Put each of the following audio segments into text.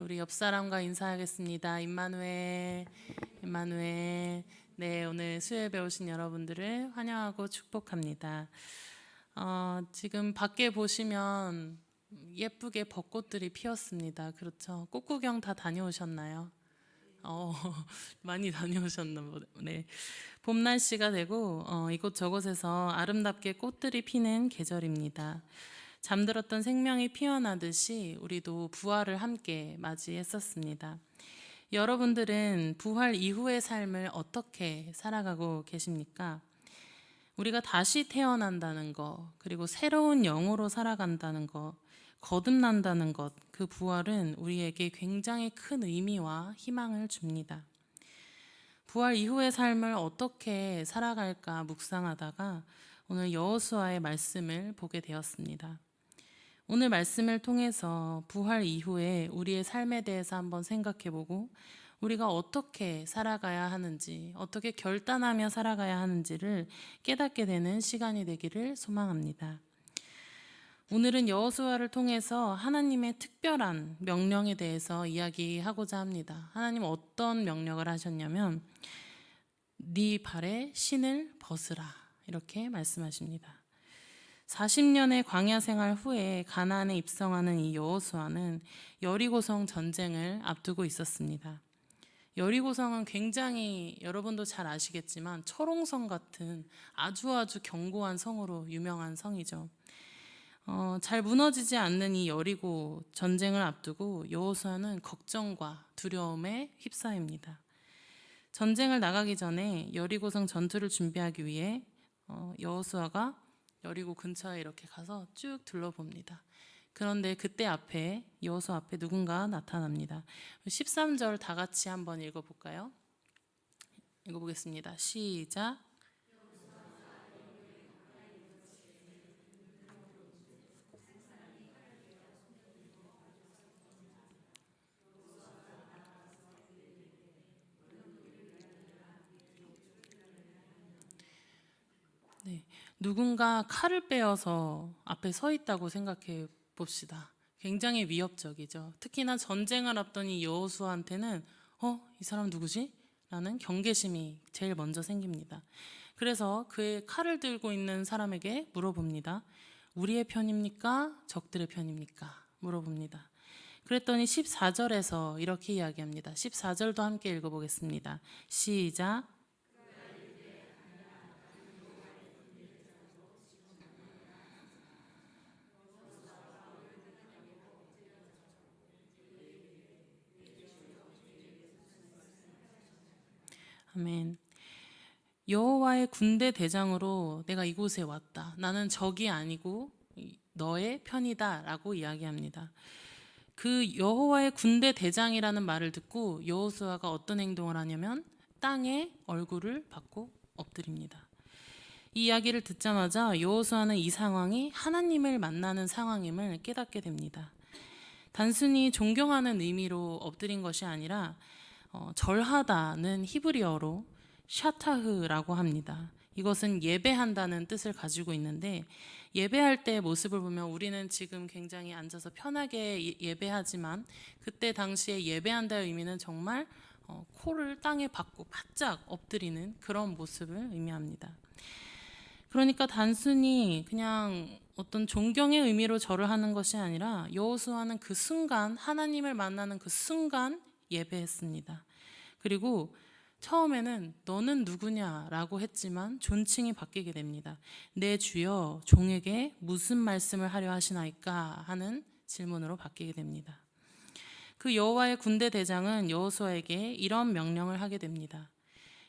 우리 옆 사람과 인사하겠습니다. 임마누엘, 임마누엘. 네, 오늘 수요예배 오신 여러분들을 환영하고 축복합니다. 지금 밖에 보시면 예쁘게 벚꽃들이 피었습니다. 그렇죠? 꽃구경 다 다녀오셨나요? 어, 많이 다녀오셨나 보네. 봄 날씨가 되고 이곳저곳에서 아름답게 꽃들이 피는 계절입니다. 잠들었던 생명이 피어나듯이 우리도 부활을 함께 맞이했었습니다. 여러분들은 부활 이후의 삶을 어떻게 살아가고 계십니까? 우리가 다시 태어난다는 것, 그리고 새로운 영으로 살아간다는 것, 거듭난다는 것, 그 부활은 우리에게 굉장히 큰 의미와 희망을 줍니다. 부활 이후의 삶을 어떻게 살아갈까 묵상하다가 오늘 여호수아의 말씀을 보게 되었습니다. 오늘 말씀을 통해서 부활 이후에 우리의 삶에 대해서 한번 생각해보고 우리가 어떻게 살아가야 하는지, 어떻게 결단하며 살아가야 하는지를 깨닫게 되는 시간이 되기를 소망합니다. 오늘은 여호수아를 통해서 하나님의 특별한 명령에 대해서 이야기하고자 합니다. 하나님 어떤 명령을 하셨냐면 네 발에 신을 벗으라 이렇게 말씀하십니다. 40년의 광야 생활 후에 가나안에 입성하는 이 여호수아는 여리고성 전쟁을 앞두고 있었습니다. 여리고성은 굉장히 여러분도 잘 아시겠지만 철옹성 같은 아주 견고한 성으로 유명한 성이죠. 잘 무너지지 않는 이 여리고 전쟁을 앞두고 여호수아는 걱정과 두려움에 휩싸입니다. 전쟁을 나가기 전에 여리고성 전투를 준비하기 위해 여호수아가 여리고 근처에 이렇게 가서 쭉 둘러봅니다. 그런데 그때 앞에 여호수아 앞에 누군가 나타납니다. 13절 다 같이 한번 읽어볼까요? 읽어보겠습니다. 시작. 네, 누군가 칼을 빼어서 앞에 서 있다고 생각해 봅시다. 굉장히 위협적이죠. 특히나 전쟁을 앞둔 이 여호수아한테는 이 사람 누구지? 라는 경계심이 제일 먼저 생깁니다. 그래서 그의 칼을 들고 있는 사람에게 물어봅니다. 우리의 편입니까? 적들의 편입니까? 물어봅니다. 그랬더니 14절에서 이렇게 이야기합니다. 14절도 함께 읽어보겠습니다. 시작. 아멘. 여호와의 군대 대장으로 내가 이곳에 왔다. 나는 적이 아니고 너의 편이다라고 이야기합니다. 그 여호와의 군대 대장이라는 말을 듣고 여호수아가 어떤 행동을 하냐면 땅에 얼굴을 받고 엎드립니다. 이 이야기를 듣자마자 여호수아는 이 상황이 하나님을 만나는 상황임을 깨닫게 됩니다. 단순히 존경하는 의미로 엎드린 것이 아니라 절하다는 히브리어로 샤타흐라고 합니다. 이것은 예배한다는 뜻을 가지고 있는데 예배할 때의 모습을 보면 우리는 지금 굉장히 앉아서 편하게 예배하지만 그때 당시에 예배한다의 의미는 정말 코를 땅에 박고 바짝 엎드리는 그런 모습을 의미합니다. 그러니까 단순히 그냥 어떤 존경의 의미로 절을 하는 것이 아니라 여호수아는 그 순간 하나님을 만나는 그 순간 예배했습니다. 그리고 처음에는 너는 누구냐라고 했지만 존칭이 바뀌게 됩니다. 내 주여 종에게 무슨 말씀을 하려 하시나이까 하는 질문으로 바뀌게 됩니다. 그 여호와의 군대 대장은 여호수아에게 이런 명령을 하게 됩니다.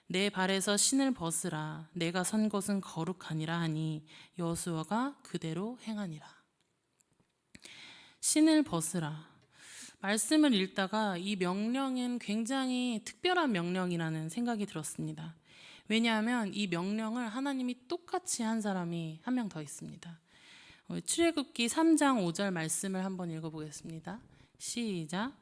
내 발에서 신을 벗으라. 내가 선 곳은 거룩하니라 하니 여호수아가 그대로 행하니라. 신을 벗으라. 말씀을 읽다가 이 명령은 굉장히 특별한 명령이라는 생각이 들었습니다. 왜냐하면 이 명령을 하나님이 똑같이 한 사람이 한 명 더 있습니다. 출애굽기 3장 5절 말씀을 한번 읽어보겠습니다. 시작.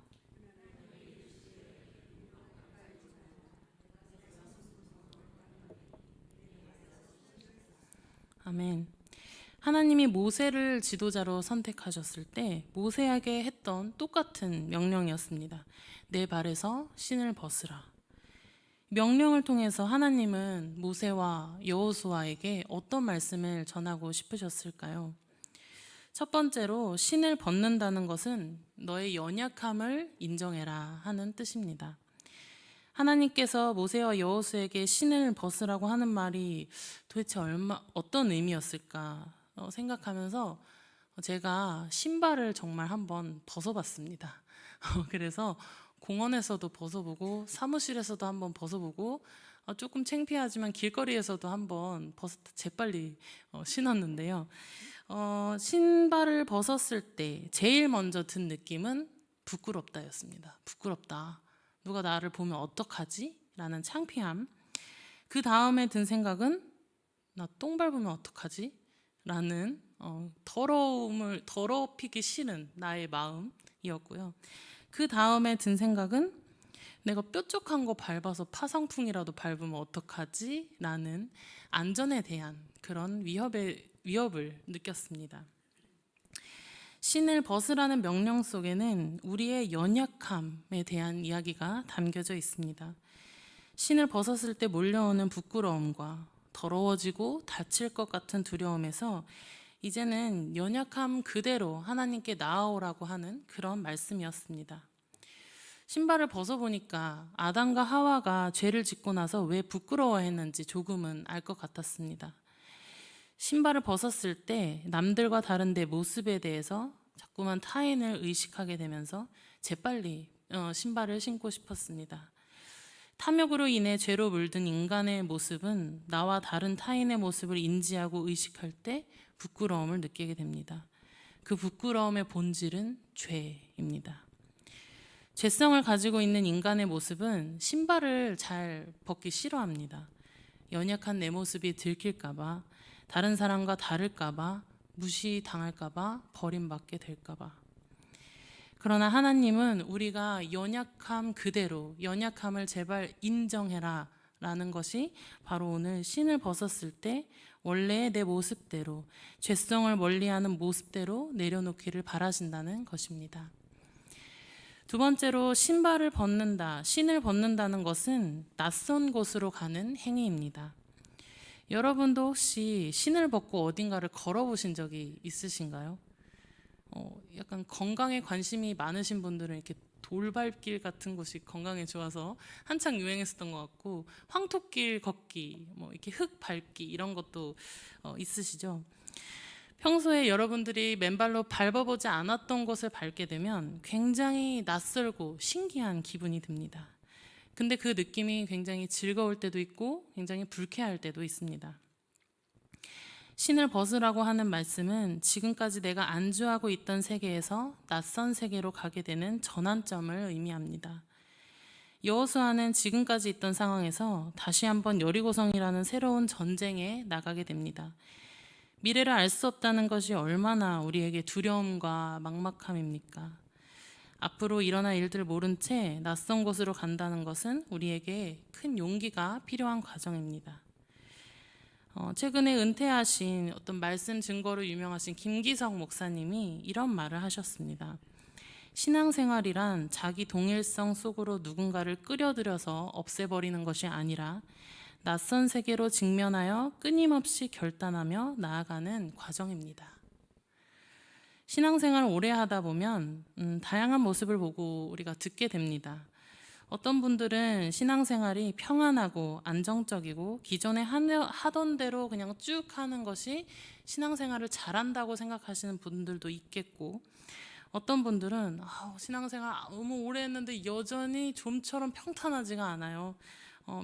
아멘. 하나님이 모세를 지도자로 선택하셨을 때 모세에게 했던 똑같은 명령이었습니다. 내 발에서 신을 벗으라. 명령을 통해서 하나님은 모세와 여호수아에게 어떤 말씀을 전하고 싶으셨을까요? 첫 번째로 신을 벗는다는 것은 너의 연약함을 인정해라 하는 뜻입니다. 하나님께서 모세와 여호수에게 신을 벗으라고 하는 말이 도대체 어떤 의미였을까 생각하면서 제가 신발을 정말 한번 벗어봤습니다. 그래서 공원에서도 벗어보고 사무실에서도 한번 벗어보고 조금 창피하지만 길거리에서도 한번 재빨리 신었는데요. 신발을 벗었을 때 제일 먼저 든 느낌은 부끄럽다였습니다. 부끄럽다. 누가 나를 보면 어떡하지? 라는 창피함. 그 다음에 든 생각은 나 똥 밟으면 어떡하지? 라는 더럽히기 싫은 나의 마음이었고요. 그 다음에 든 생각은 내가 뾰족한 거 밟아서 파상풍이라도 밟으면 어떡하지? 라는 안전에 대한 그런 위협을 느꼈습니다. 신을 벗으라는 명령 속에는 우리의 연약함에 대한 이야기가 담겨져 있습니다. 신을 벗었을 때 몰려오는 부끄러움과 더러워지고 다칠 것 같은 두려움에서 이제는 연약함 그대로 하나님께 나아오라고 하는 그런 말씀이었습니다. 신발을 벗어보니까 아담과 하와가 죄를 짓고 나서 왜 부끄러워했는지 조금은 알 것 같았습니다. 신발을 벗었을 때 남들과 다른 내 모습에 대해서 자꾸만 타인을 의식하게 되면서 재빨리 신발을 신고 싶었습니다. 탐욕으로 인해 죄로 물든 인간의 모습은 나와 다른 타인의 모습을 인지하고 의식할 때 부끄러움을 느끼게 됩니다. 그 부끄러움의 본질은 죄입니다. 죄성을 가지고 있는 인간의 모습은 신발을 잘 벗기 싫어합니다. 연약한 내 모습이 들킬까봐, 다른 사람과 다를까봐, 무시당할까봐, 버림받게 될까봐. 그러나 하나님은 우리가 연약함 그대로, 연약함을 제발 인정해라 라는 것이 바로 오늘 신을 벗었을 때 원래의 내 모습대로, 죄성을 멀리하는 모습대로 내려놓기를 바라신다는 것입니다. 두 번째로 신발을 벗는다, 신을 벗는다는 것은 낯선 곳으로 가는 행위입니다. 여러분도 혹시 신을 벗고 어딘가를 걸어보신 적이 있으신가요? 약간 건강에 관심이 많으신 분들은 이렇게 돌발길 같은 곳이 건강에 좋아서 한창 유행했었던 것 같고, 황토길 걷기, 뭐 이렇게 흙 밟기 이런 것도 있으시죠? 평소에 여러분들이 맨발로 밟아보지 않았던 곳을 밟게 되면 굉장히 낯설고 신기한 기분이 듭니다. 근데 그 느낌이 굉장히 즐거울 때도 있고 굉장히 불쾌할 때도 있습니다. 신을 벗으라고 하는 말씀은 지금까지 내가 안주하고 있던 세계에서 낯선 세계로 가게 되는 전환점을 의미합니다. 여호수아는 지금까지 있던 상황에서 다시 한번 여리고성이라는 새로운 전쟁에 나가게 됩니다. 미래를 알 수 없다는 것이 얼마나 우리에게 두려움과 막막함입니까? 앞으로 일어날 일들을 모른 채 낯선 곳으로 간다는 것은 우리에게 큰 용기가 필요한 과정입니다. 최근에 은퇴하신 어떤 말씀 증거로 유명하신 김기석 목사님이 이런 말을 하셨습니다. 신앙생활이란 자기 동일성 속으로 누군가를 끌어들여서 없애버리는 것이 아니라 낯선 세계로 직면하여 끊임없이 결단하며 나아가는 과정입니다. 신앙생활을 오래 하다 보면 다양한 모습을 보고 우리가 듣게 됩니다. 어떤 분들은 신앙생활이 평안하고 안정적이고 기존에 하던 대로 그냥 쭉 하는 것이 신앙생활을 잘한다고 생각하시는 분들도 있겠고, 어떤 분들은 신앙생활 너무 오래 했는데 여전히 좀처럼 평탄하지가 않아요.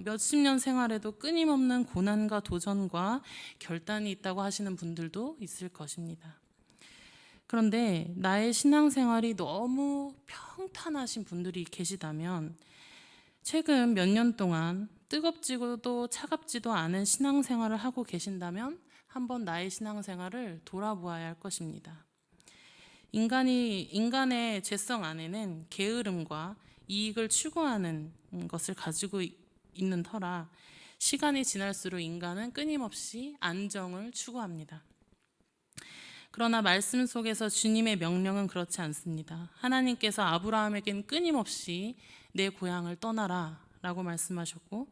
몇십 년 생활에도 끊임없는 고난과 도전과 결단이 있다고 하시는 분들도 있을 것입니다. 그런데 나의 신앙생활이 너무 평탄하신 분들이 계시다면 최근 몇 년 동안 뜨겁지도 차갑지도 않은 신앙생활을 하고 계신다면 한번 나의 신앙생활을 돌아보아야 할 것입니다. 인간의 죄성 안에는 게으름과 이익을 추구하는 것을 가지고 있는 터라 시간이 지날수록 인간은 끊임없이 안정을 추구합니다. 그러나 말씀 속에서 주님의 명령은 그렇지 않습니다. 하나님께서 아브라함에겐 끊임없이 내 고향을 떠나라 라고 말씀하셨고,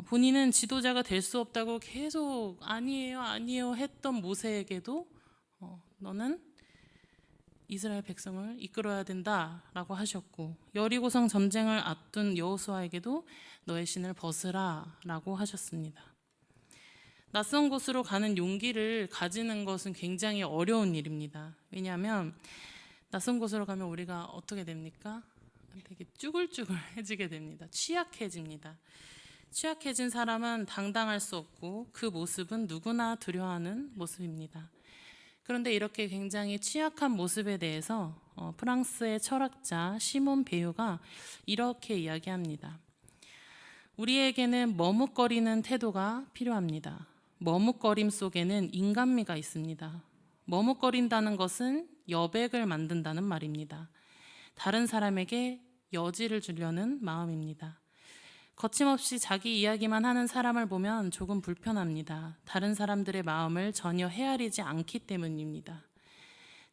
본인은 지도자가 될 수 없다고 계속 아니에요 아니에요 했던 모세에게도 너는 이스라엘 백성을 이끌어야 된다라고 하셨고, 여리고성 전쟁을 앞둔 여호수아에게도 너의 신을 벗으라라고 하셨습니다. 낯선 곳으로 가는 용기를 가지는 것은 굉장히 어려운 일입니다. 왜냐하면 낯선 곳으로 가면 우리가 어떻게 됩니까? 되게 쭈글쭈글해지게 됩니다. 취약해집니다. 취약해진 사람은 당당할 수 없고 그 모습은 누구나 두려워하는 모습입니다. 그런데 이렇게 굉장히 취약한 모습에 대해서 프랑스의 철학자 시몬 베유가 이렇게 이야기합니다. 우리에게는 머뭇거리는 태도가 필요합니다. 머뭇거림 속에는 인간미가 있습니다. 머뭇거린다는 것은 여백을 만든다는 말입니다. 다른 사람에게 여지를 주려는 마음입니다. 거침없이 자기 이야기만 하는 사람을 보면 조금 불편합니다. 다른 사람들의 마음을 전혀 헤아리지 않기 때문입니다.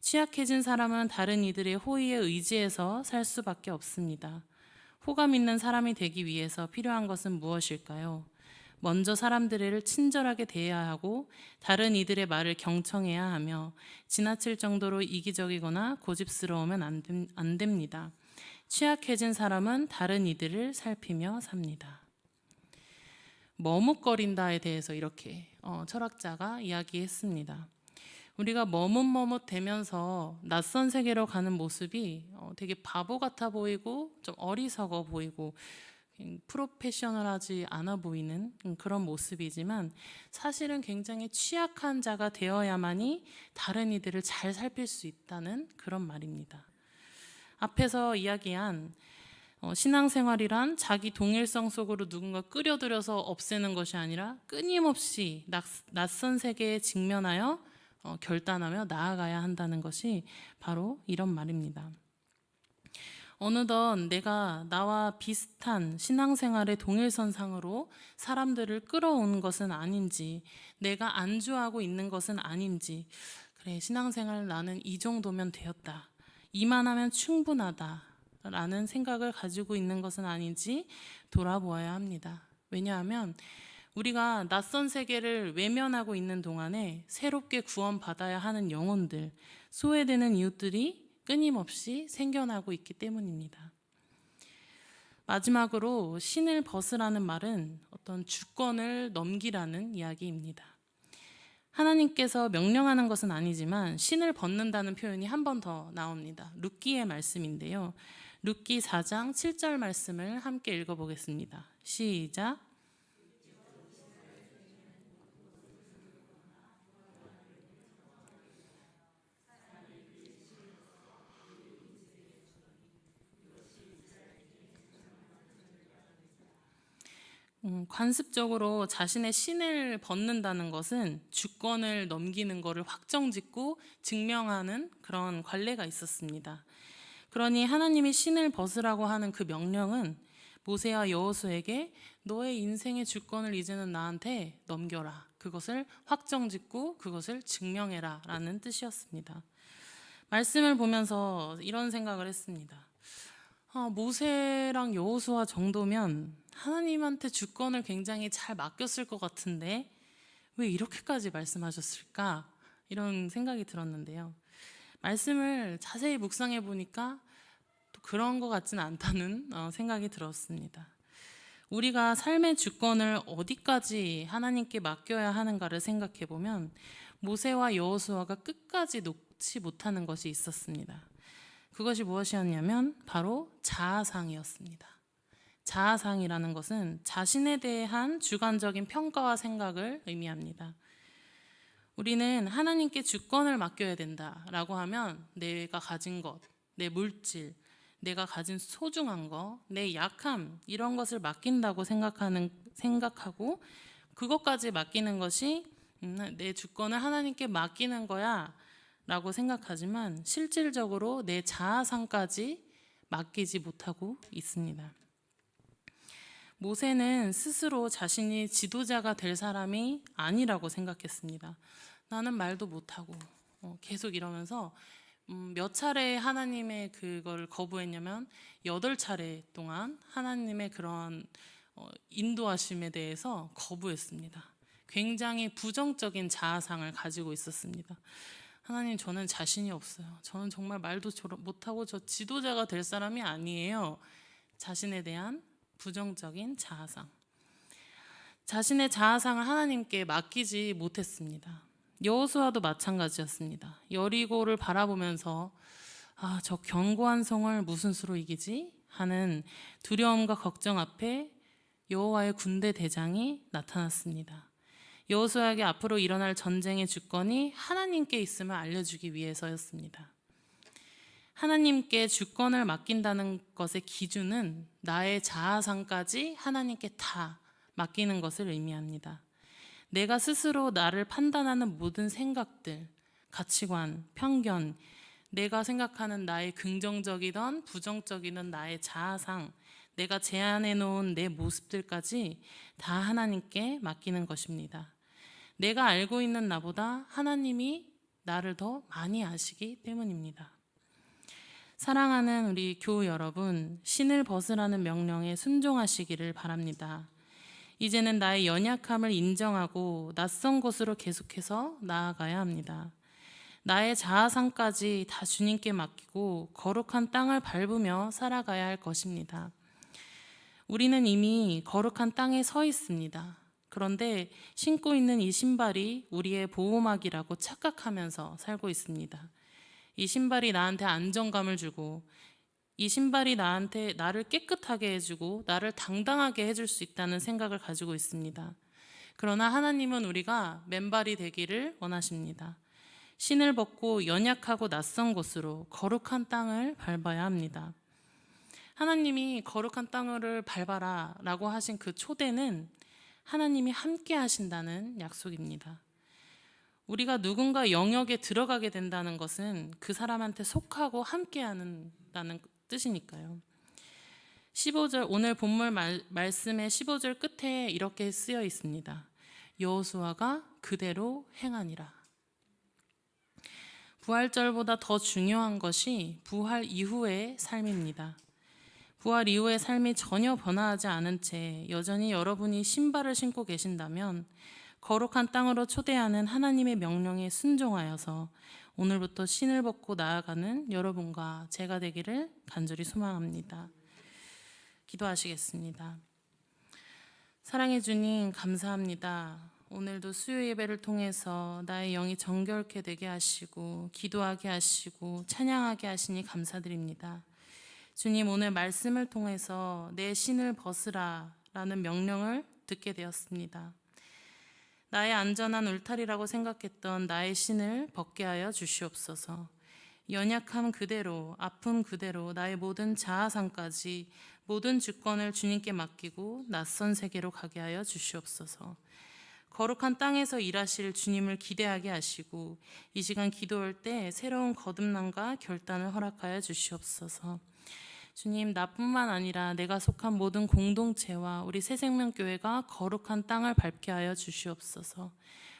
취약해진 사람은 다른 이들의 호의에 의지해서 살 수밖에 없습니다. 호감 있는 사람이 되기 위해서 필요한 것은 무엇일까요? 먼저 사람들을 친절하게 대해야 하고 다른 이들의 말을 경청해야 하며 지나칠 정도로 이기적이거나 고집스러우면 안 됩니다. 취약해진 사람은 다른 이들을 살피며 삽니다. 머뭇거린다에 대해서 이렇게 철학자가 이야기했습니다. 우리가 머뭇머뭇대면서 낯선 세계로 가는 모습이 되게 바보 같아 보이고 좀 어리석어 보이고 프로페셔널하지 않아 보이는 그런 모습이지만, 사실은 굉장히 취약한 자가 되어야만이 다른 이들을 잘 살필 수 있다는 그런 말입니다. 앞에서 이야기한 신앙생활이란 자기 동일성 속으로 누군가 끌어들여서 없애는 것이 아니라 끊임없이 낯선 세계에 직면하여 결단하며 나아가야 한다는 것이 바로 이런 말입니다. 어느덧 내가 나와 비슷한 신앙생활의 동일선상으로 사람들을 끌어오는 것은 아닌지, 내가 안주하고 있는 것은 아닌지, 그래 신앙생활 나는 이 정도면 되었다, 이만하면 충분하다 라는 생각을 가지고 있는 것은 아닌지 돌아보아야 합니다. 왜냐하면 우리가 낯선 세계를 외면하고 있는 동안에 새롭게 구원받아야 하는 영혼들, 소외되는 이웃들이 끊임없이 생겨나고 있기 때문입니다. 마지막으로 신을 벗으라는 말은 어떤 주권을 넘기라는 이야기입니다. 하나님께서 명령하는 것은 아니지만 신을 벗는다는 표현이 한 번 더 나옵니다. 룻기의 말씀인데요. 룻기 4장 7절 말씀을 함께 읽어보겠습니다. 시작. 관습적으로 자신의 신을 벗는다는 것은 주권을 넘기는 것을 확정짓고 증명하는 그런 관례가 있었습니다. 그러니 하나님이 신을 벗으라고 하는 그 명령은 모세와 여호수에게 너의 인생의 주권을 이제는 나한테 넘겨라, 그것을 확정짓고 그것을 증명해라 라는 뜻이었습니다. 말씀을 보면서 이런 생각을 했습니다. 모세랑 여호수아 정도면 하나님한테 주권을 굉장히 잘 맡겼을 것 같은데 왜 이렇게까지 말씀하셨을까? 이런 생각이 들었는데요. 말씀을 자세히 묵상해 보니까 또 그런 것 같지는 않다는 생각이 들었습니다. 우리가 삶의 주권을 어디까지 하나님께 맡겨야 하는가를 생각해 보면 모세와 여호수아가 끝까지 놓지 못하는 것이 있었습니다. 그것이 무엇이었냐면 바로 자아상이었습니다. 자아상이라는 것은 자신에 대한 주관적인 평가와 생각을 의미합니다. 우리는 하나님께 주권을 맡겨야 된다라고 하면 내가 가진 것, 내 물질, 내가 가진 소중한 거, 내 약함, 이런 것을 맡긴다고 생각하고 그것까지 맡기는 것이 내 주권을 하나님께 맡기는 거야 라고 생각하지만 실질적으로 내 자아상까지 맡기지 못하고 있습니다. 모세는 스스로 자신이 지도자가 될 사람이 아니라고 생각했습니다. 나는 말도 못하고 계속 이러면서 몇 차례 하나님의 그걸 거부했냐면 8차례 동안 하나님의 그런 인도하심에 대해서 거부했습니다. 굉장히 부정적인 자아상을 가지고 있었습니다. 하나님, 저는 자신이 없어요. 저는 정말 말도 못하고 저 지도자가 될 사람이 아니에요. 자신에 대한 부정적인 자아상. 자신의 자아상을 하나님께 맡기지 못했습니다. 여호수아도 마찬가지였습니다. 여리고를 바라보면서 저 견고한 성을 무슨 수로 이기지? 하는 두려움과 걱정 앞에 여호와의 군대 대장이 나타났습니다. 여호수아에게 앞으로 일어날 전쟁의 주권이 하나님께 있음을 알려주기 위해서였습니다. 하나님께 주권을 맡긴다는 것의 기준은 나의 자아상까지 하나님께 다 맡기는 것을 의미합니다. 내가 스스로 나를 판단하는 모든 생각들, 가치관, 편견, 내가 생각하는 나의 긍정적이든 부정적이든 나의 자아상, 내가 제안해 놓은 내 모습들까지 다 하나님께 맡기는 것입니다. 내가 알고 있는 나보다 하나님이 나를 더 많이 아시기 때문입니다. 사랑하는 우리 교우 여러분, 신을 벗으라는 명령에 순종하시기를 바랍니다. 이제는 나의 연약함을 인정하고 낯선 곳으로 계속해서 나아가야 합니다. 나의 자아상까지 다 주님께 맡기고 거룩한 땅을 밟으며 살아가야 할 것입니다. 우리는 이미 거룩한 땅에 서 있습니다. 그런데 신고 있는 이 신발이 우리의 보호막이라고 착각하면서 살고 있습니다. 이 신발이 나한테 안정감을 주고, 이 신발이 나를 깨끗하게 해주고 나를 당당하게 해줄 수 있다는 생각을 가지고 있습니다. 그러나 하나님은 우리가 맨발이 되기를 원하십니다. 신을 벗고 연약하고 낯선 곳으로 거룩한 땅을 밟아야 합니다. 하나님이 거룩한 땅을 밟아라 라고 하신 그 초대는 하나님이 함께 하신다는 약속입니다. 우리가 누군가 영역에 들어가게 된다는 것은 그 사람한테 속하고 함께 한다는 뜻이니까요. 15절, 오늘 본문 말씀의 15절 끝에 이렇게 쓰여 있습니다. 여호수아가 그대로 행하니라. 부활절보다 더 중요한 것이 부활 이후의 삶입니다. 부활 이후의 삶이 전혀 변화하지 않은 채 여전히 여러분이 신발을 신고 계신다면 거룩한 땅으로 초대하는 하나님의 명령에 순종하여서 오늘부터 신을 벗고 나아가는 여러분과 제가 되기를 간절히 소망합니다. 기도하시겠습니다. 사랑해 주님, 감사합니다. 오늘도 수요 예배를 통해서 나의 영이 정결케 되게 하시고 기도하게 하시고 찬양하게 하시니 감사드립니다. 주님, 오늘 말씀을 통해서 내 신을 벗으라 라는 명령을 듣게 되었습니다. 나의 안전한 울타리라고 생각했던 나의 신을 벗게 하여 주시옵소서. 연약함 그대로, 아픔 그대로 나의 모든 자아상까지 모든 주권을 주님께 맡기고 낯선 세계로 가게 하여 주시옵소서. 거룩한 땅에서 일하실 주님을 기대하게 하시고 이 시간 기도할 때 새로운 거듭남과 결단을 허락하여 주시옵소서. 주님, 나뿐만 아니라 내가 속한 모든 공동체와 우리 새생명교회가 거룩한 땅을 밟게 하여 주시옵소서.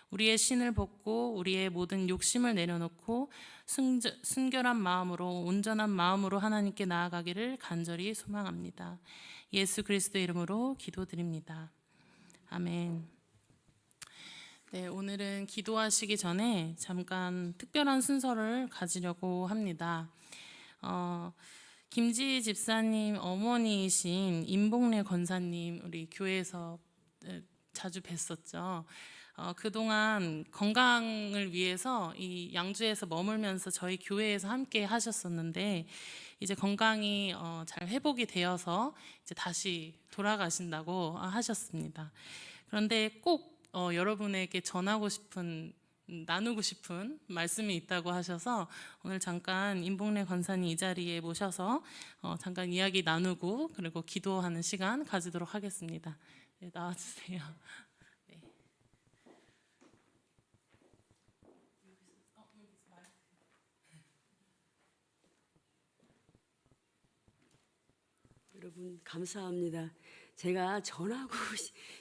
우리의 신을 벗고 우리의 모든 욕심을 내려놓고 순결한 마음으로, 온전한 마음으로 하나님께 나아가기를 간절히 소망합니다. 예수 그리스도의 이름으로 기도드립니다. 아멘. 네, 오늘은 기도하시기 전에 잠깐 특별한 순서를 가지려고 합니다. 김지희 집사님 어머니이신 임복래 권사님, 우리 교회에서 자주 뵀었죠. 그동안 건강을 위해서 이 양주에서 머물면서 저희 교회에서 함께 하셨었는데 이제 건강이 잘 회복이 되어서 이제 다시 돌아가신다고 하셨습니다. 그런데 꼭 여러분에게 나누고 싶은 말씀이 있다고 하셔서 오늘 잠깐 임복래 권사님 이 자리에 모셔서 잠깐 이야기 나누고 그리고 기도하는 시간 가지도록 하겠습니다. 네, 나와주세요. 네. 여러분 감사합니다. 제가 전하고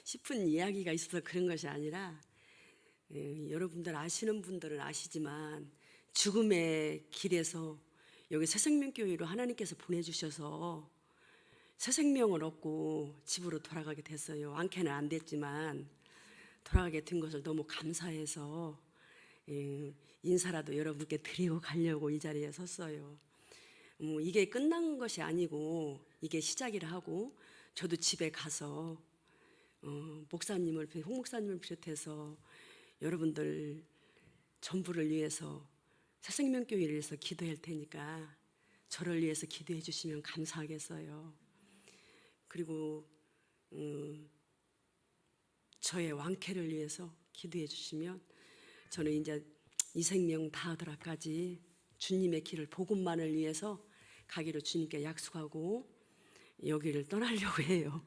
싶은 이야기가 있어서 그런 것이 아니라 여러분들 아시는 분들은 아시지만 죽음의 길에서 여기 새생명교회로 하나님께서 보내주셔서 새 생명을 얻고 집으로 돌아가게 됐어요. 완쾌는 안 됐지만 돌아가게 된 것을 너무 감사해서 인사라도 여러분께 드리고 가려고 이 자리에 섰어요. 이게 끝난 것이 아니고 이게 시작이라 하고 저도 집에 가서 목사님을 홍 목사님을 비롯해서 여러분들 전부를 위해서 새생명교회를 위해서 기도할 테니까 저를 위해서 기도해 주시면 감사하겠어요. 그리고 저의 완쾌를 위해서 기도해 주시면 저는 이제 이 생명 다하더라까지 주님의 길을 복음만을 위해서 가기로 주님께 약속하고 여기를 떠나려고 해요.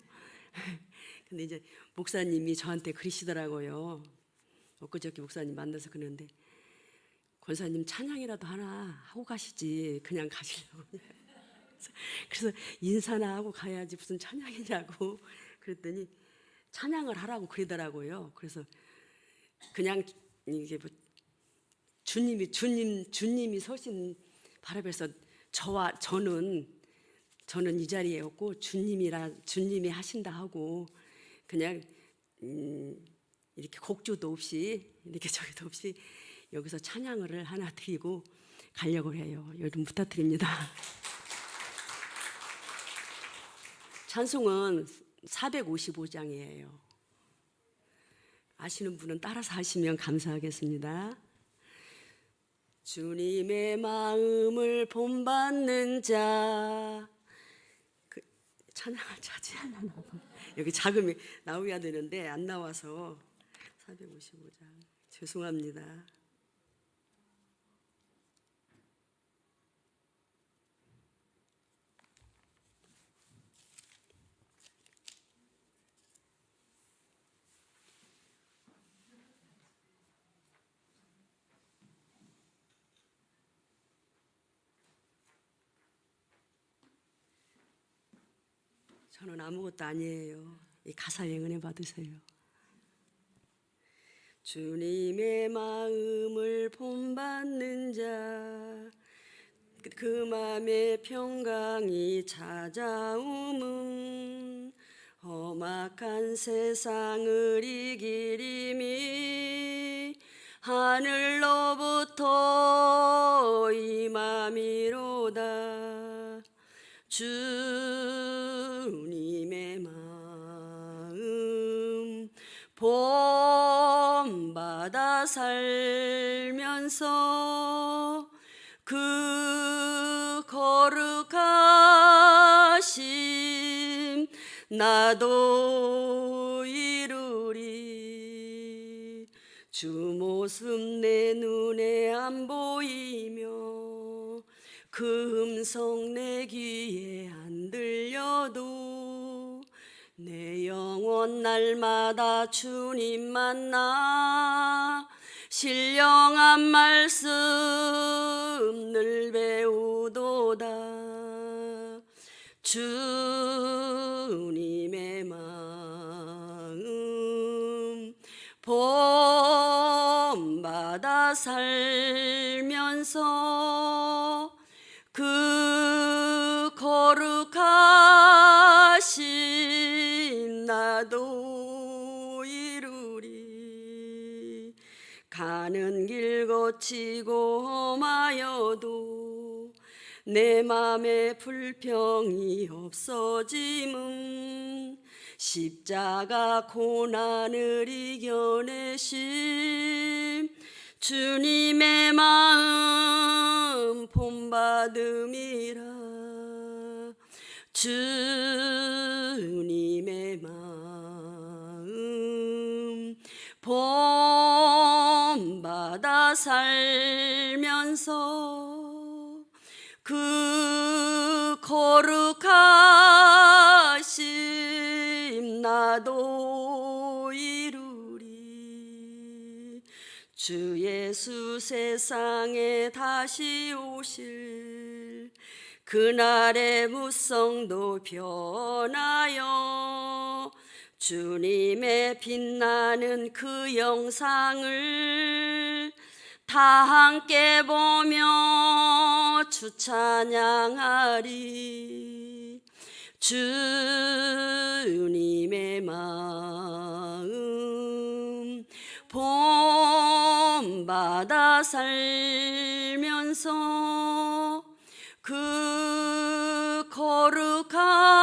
근데 이제 목사님이 저한테 그러시더라고요. 엊그저께 목사님 만나서 그러는데 권사님 찬양이라도 하나 하고 가시지 그냥 가시려고. 그래서 인사나 하고 가야지 무슨 찬양이냐고 그랬더니 찬양을 하라고 그러더라고요. 그래서 그냥 이게 뭐 주님이 서신 바람에서 저는 이 자리에 없고 주님이 하신다 하고 그냥 이렇게 곡조도 없이 이렇게 저기도 없이 여기서 찬양을 하나 드리고 가려고 해요. 여러분 부탁드립니다. 찬송은 455장이에요. 아시는 분은 따라서 하시면 감사하겠습니다. 주님의 마음을 본받는 자 찬양을 차지하는 여기 자금이 나와야 되는데 안 나와서 455장 죄송합니다. 저는 아무것도 아니에요. 이 가사에 은혜 받으세요. 주님의 마음을 본받는 자 그 맘에 평강이 찾아오면 험악한 세상을 이기리니 하늘로부터 임함이로다. 주님의 마음 본받아 살면서 그 거룩하심 나도 이루리. 주 모습 내 눈에 안 보이며 그 음성 내 귀에 안 들려도 내 영혼 날마다 주님 만나 신령한 말씀 늘 배우도다. 주님의 마음 본받아 살면서 그 거룩하신 나도 이루리. 가는 길 거치고 험하여도 내 맘에 불평이 없어짐은 십자가 고난을 이겨내심 주님의 마음 본받음이라. 주님의 마음 본받아 살면서 그 거룩하심 나도 이루리. 주 예수 세상에 다시 오실 그날의 무성도 변하여 주님의 빛나는 그 영상을 다 함께 보며 주 찬양하리. 주님의 마음 본받아 살면서 그 거룩하신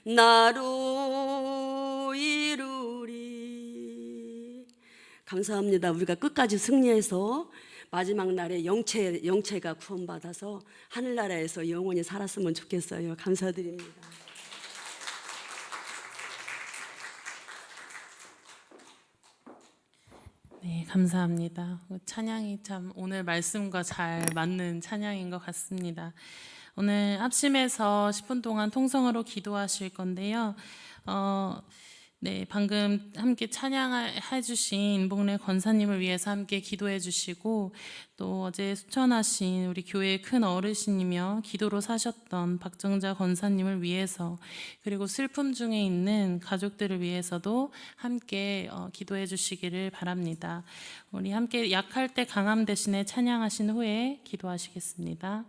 나로 이루리. 감사합니다. 우리가 끝까지 승리해서 마지막 날에 영체가 구원받아서 하늘나라에서 영원히 살았으면 좋겠어요. 감사드립니다. 네, 감사합니다. 찬양이 참 오늘 말씀과 잘 맞는 찬양인 것 같습니다. 오늘 합심해서 10분 동안 통성으로 기도하실 건데요. 네, 방금 함께 찬양해 주신 인복래 권사님을 위해서 함께 기도해 주시고, 또 어제 수천하신 우리 교회의 큰 어르신이며 기도로 사셨던 박정자 권사님을 위해서, 그리고 슬픔 중에 있는 가족들을 위해서도 함께 기도해 주시기를 바랍니다. 우리 함께 약할 때 강함 대신에 찬양하신 후에 기도하시겠습니다.